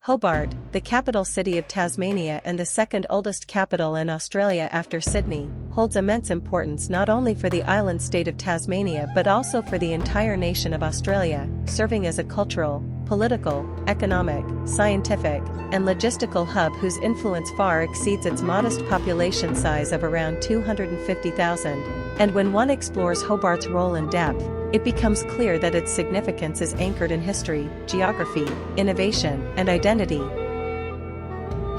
Hobart, the capital city of Tasmania and the second oldest capital in Australia after Sydney, holds immense importance not only for the island state of Tasmania but also for the entire nation of Australia, serving as a cultural, political, economic, scientific, and logistical hub whose influence far exceeds its modest population size of around 250,000. And when one explores Hobart's role in depth, it becomes clear that its significance is anchored in history, geography, innovation, and identity.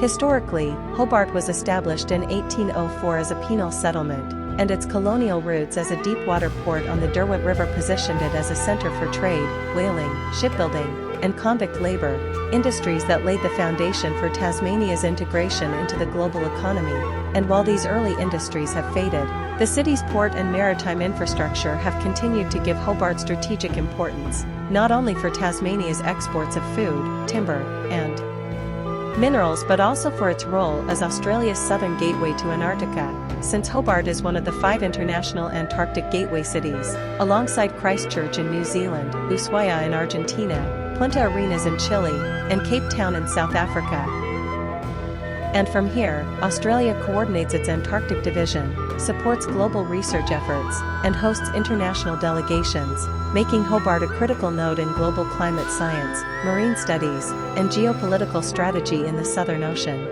Historically, Hobart was established in 1804 as a penal settlement, and its colonial roots as a deep-water port on the Derwent River positioned it as a center for trade, whaling, shipbuilding, and convict labor, industries that laid the foundation for Tasmania's integration into the global economy. And while these early industries have faded, the city's port and maritime infrastructure have continued to give Hobart strategic importance, not only for Tasmania's exports of food, timber, and minerals but also for its role as Australia's southern gateway to Antarctica, since Hobart is one of the 5 international Antarctic gateway cities, alongside Christchurch in New Zealand, Ushuaia in Argentina, Punta Arenas in Chile, and Cape Town in South Africa. And from here, Australia coordinates its Antarctic division, supports global research efforts, and hosts international delegations, making Hobart a critical node in global climate science, marine studies, and geopolitical strategy in the Southern Ocean.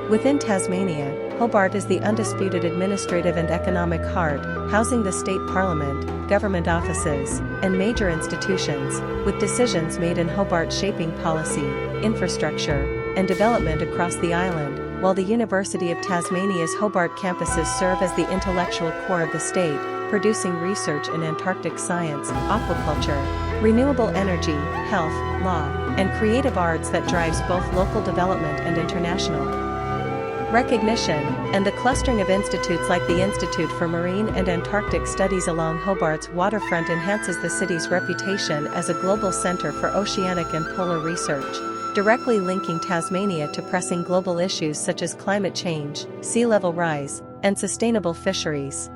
Within Tasmania, Hobart is the undisputed administrative and economic heart, housing the state parliament, government offices, and major institutions, with decisions made in Hobart shaping policy, infrastructure, and development across the island, while the University of Tasmania's Hobart campuses serve as the intellectual core of the state, producing research in Antarctic science, aquaculture, renewable energy, health, law, and creative arts that drives both local development and international recognition. And the clustering of institutes like the Institute for Marine and Antarctic Studies along Hobart's waterfront enhances the city's reputation as a global center for oceanic and polar research, directly linking Tasmania to pressing global issues such as climate change, sea level rise, and sustainable fisheries.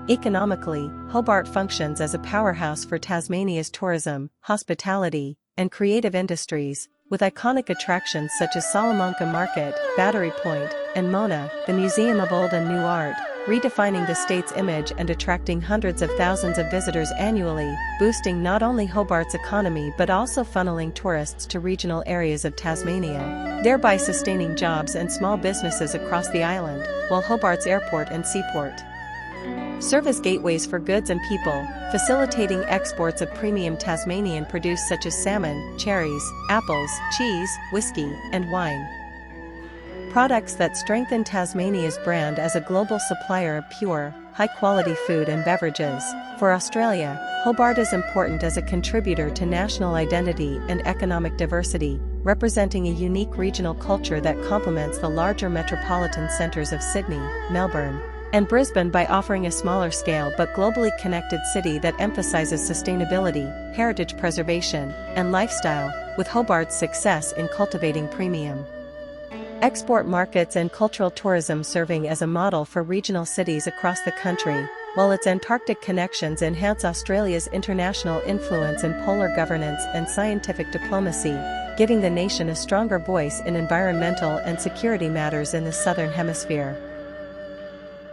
Economically, Hobart functions as a powerhouse for Tasmania's tourism, hospitality, and creative industries, with iconic attractions such as Salamanca Market, Battery Point, and Mona, the Museum of Old and New Art, redefining the state's image and attracting hundreds of thousands of visitors annually, boosting not only Hobart's economy but also funneling tourists to regional areas of Tasmania, thereby sustaining jobs and small businesses across the island, while Hobart's airport and seaport serve as gateways for goods and people, facilitating exports of premium Tasmanian produce such as salmon, cherries, apples, cheese, whiskey, and wine. Products that strengthen Tasmania's brand as a global supplier of pure, high-quality food and beverages. For Australia, Hobart is important as a contributor to national identity and economic diversity, representing a unique regional culture that complements the larger metropolitan centres of Sydney, Melbourne, and Brisbane by offering a smaller scale but globally connected city that emphasizes sustainability, heritage preservation, and lifestyle, with Hobart's success in cultivating premium export markets and cultural tourism serving as a model for regional cities across the country, while its Antarctic connections enhance Australia's international influence in polar governance and scientific diplomacy, giving the nation a stronger voice in environmental and security matters in the Southern Hemisphere.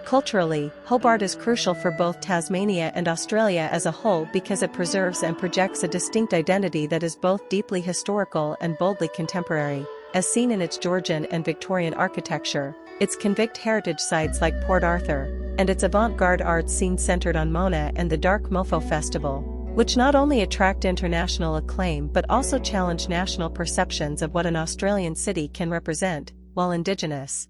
Culturally, Hobart is crucial for both Tasmania and Australia as a whole because it preserves and projects a distinct identity that is both deeply historical and boldly contemporary, as seen in its Georgian and Victorian architecture, its convict heritage sites like Port Arthur, and its avant-garde art scene centered on Mona and the Dark Mofo Festival, which not only attract international acclaim but also challenge national perceptions of what an Australian city can represent, while Indigenous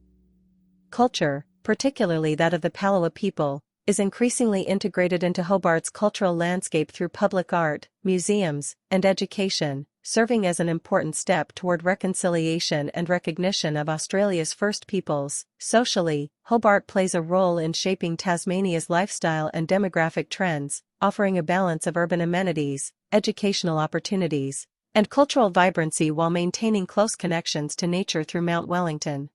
culture, particularly that of the Palawa people, is increasingly integrated into Hobart's cultural landscape through public art, museums, and education, serving as an important step toward reconciliation and recognition of Australia's First Peoples. Socially, Hobart plays a role in shaping Tasmania's lifestyle and demographic trends, offering a balance of urban amenities, educational opportunities, and cultural vibrancy while maintaining close connections to nature through Mount Wellington.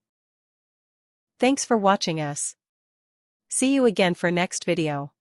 Thanks for watching us. See you again for next video.